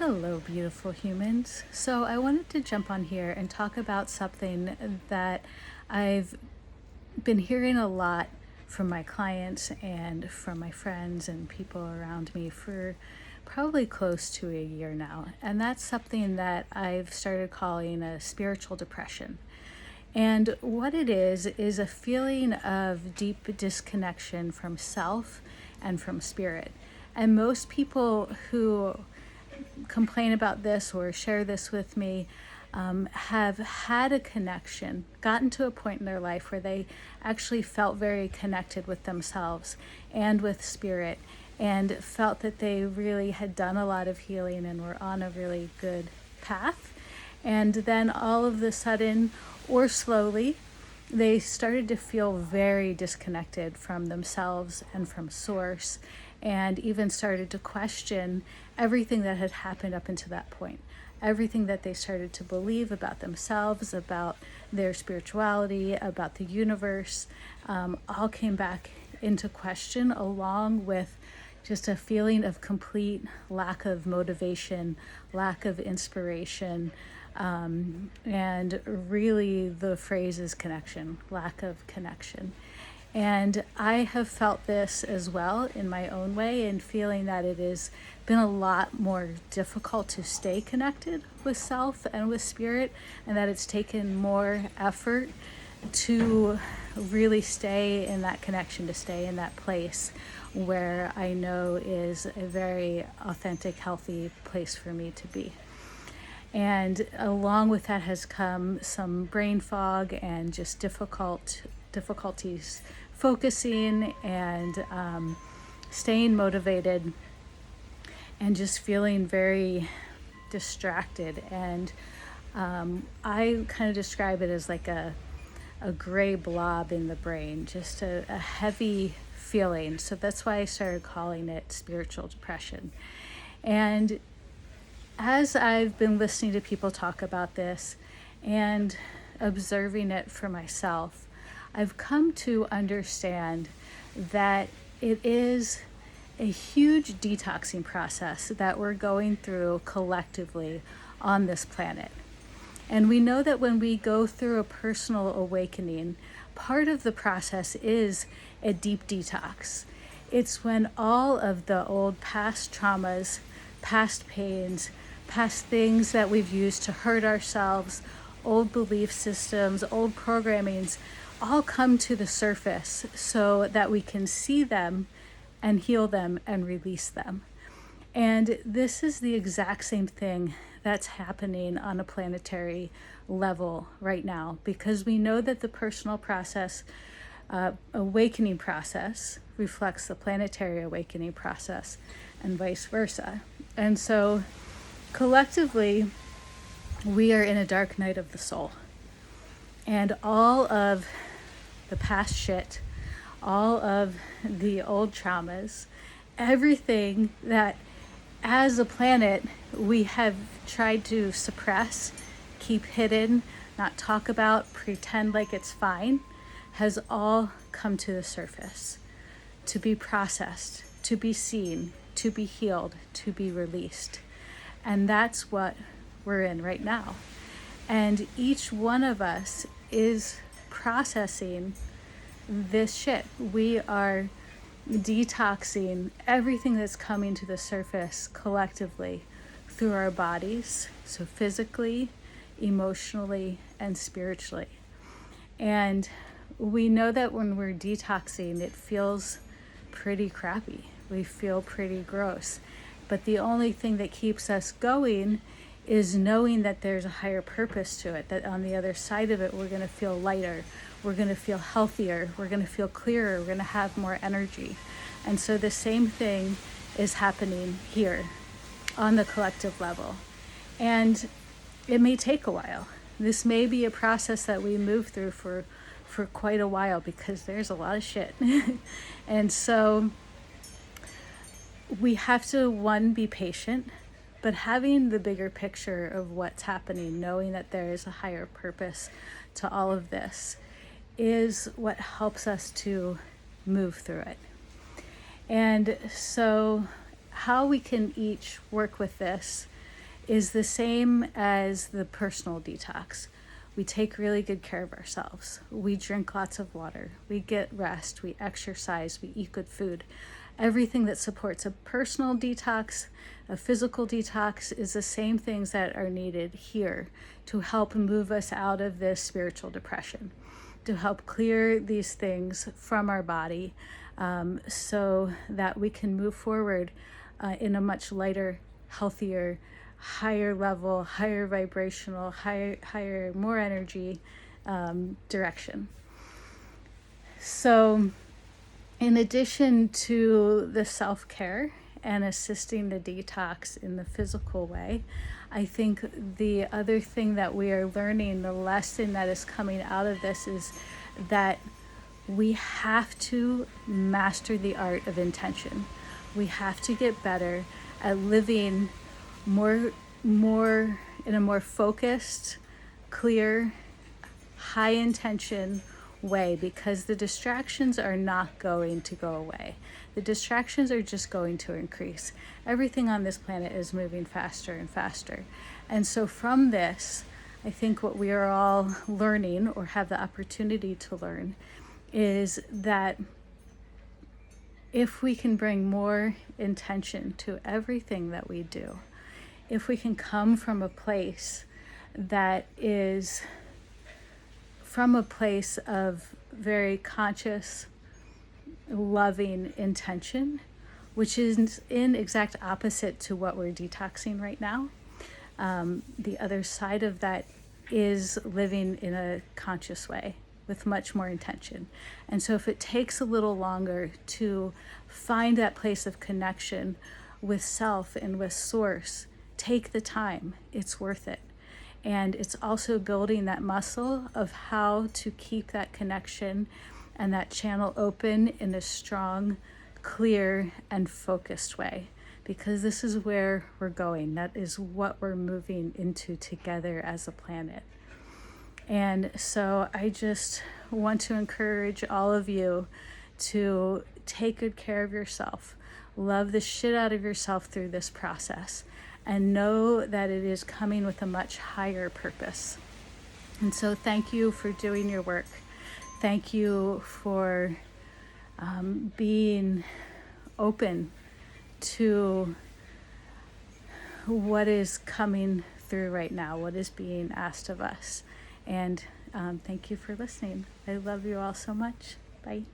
Hello, beautiful humans. So, I wanted to jump on here and talk about something that I've been hearing a lot from my clients and from my friends and people around me for probably close to a year now. And that's something that I've started calling a spiritual depression. And what it is a feeling of deep disconnection from self and from spirit. And most people who complain about this or share this with me have had a connection, gotten to a point in their life where they actually felt very connected with themselves and with spirit, and felt that they really had done a lot of healing and were on a really good path. And then all of a sudden, or slowly, they started to feel very disconnected from themselves and from source, and even started to question everything that had happened up until that point. Everything that they started to believe about themselves, about their spirituality, about the universe, all came back into question, along with just a feeling of complete lack of motivation, lack of inspiration, and really the phrase is connection, lack of connection. And I have felt this as well in my own way, and feeling that it has been a lot more difficult to stay connected with self and with spirit, and that it's taken more effort to really stay in that connection, to stay in that place where I know is a very authentic, healthy place for me to be. And along with that has come some brain fog and just difficulties focusing and staying motivated, and just feeling very distracted. And I kind of describe it as like a gray blob in the brain, just a heavy feeling. So that's why I started calling it spiritual depression. And as I've been listening to people talk about this and observing it for myself, I've come to understand that it is a huge detoxing process that we're going through collectively on this planet. And we know that when we go through a personal awakening, part of the process is a deep detox. It's when all of the old past traumas, past pains, past things that we've used to hurt ourselves, old belief systems, old programmings, all come to the surface so that we can see them and heal them and release them. And this is the exact same thing that's happening on a planetary level right now, because we know that the personal process, awakening process, reflects the planetary awakening process, and vice versa. And so collectively, we are in a dark night of the soul. And all of the past shit, all of the old traumas, everything that as a planet we have tried to suppress, keep hidden, not talk about, pretend like it's fine, has all come to the surface to be processed, to be seen, to be healed, to be released. And that's what we're in right now. And each one of us is processing this shit. We are detoxing everything that's coming to the surface collectively through our bodies, so physically, emotionally, and spiritually. And we know that when we're detoxing, it feels pretty crappy. We feel pretty gross. But the only thing that keeps us going is knowing that there's a higher purpose to it, that on the other side of it, we're going to feel lighter, we're going to feel healthier, we're going to feel clearer, we're going to have more energy. And so the same thing is happening here on the collective level. And it may take a while. This may be a process that we move through for quite a while, because there's a lot of shit. And so we have to, one, be patient, but having the bigger picture of what's happening, knowing that there is a higher purpose to all of this, is what helps us to move through it. And so how we can each work with this is the same as the personal detox. We take really good care of ourselves. We drink lots of water. We get rest. We exercise. We eat good food. Everything that supports a personal detox, a physical detox, is the same things that are needed here to help move us out of this spiritual depression, to help clear these things from our body, so that we can move forward in a much lighter, healthier, higher level, higher vibrational, higher, more energy direction. So in addition to the self-care and assisting the detox in the physical way, I think the other thing that we are learning, the lesson that is coming out of this, is that we have to master the art of intention. We have to get better at living more in a more focused, clear, high intention way, because the distractions are not going to go away. The distractions are just going to increase. Everything on this planet is moving faster and faster. And so from this, I think what we are all learning, or have the opportunity to learn, is that if we can bring more intention to everything that we do, if we can come from a place that is from a place of very conscious, loving intention, which is in exact opposite to what we're detoxing right now. The other side of that is living in a conscious way with much more intention. And so if it takes a little longer to find that place of connection with self and with source, take the time. It's worth it. And it's also building that muscle of how to keep that connection and that channel open in a strong, clear, and focused way, because this is where we're going. That is what we're moving into together as a planet. And so I just want to encourage all of you to take good care of yourself, love the shit out of yourself through this process, and know that it is coming with a much higher purpose. And so thank you for doing your work. Thank you for being open to what is coming through right now, what is being asked of us. And thank you for listening. I love you all so much. Bye.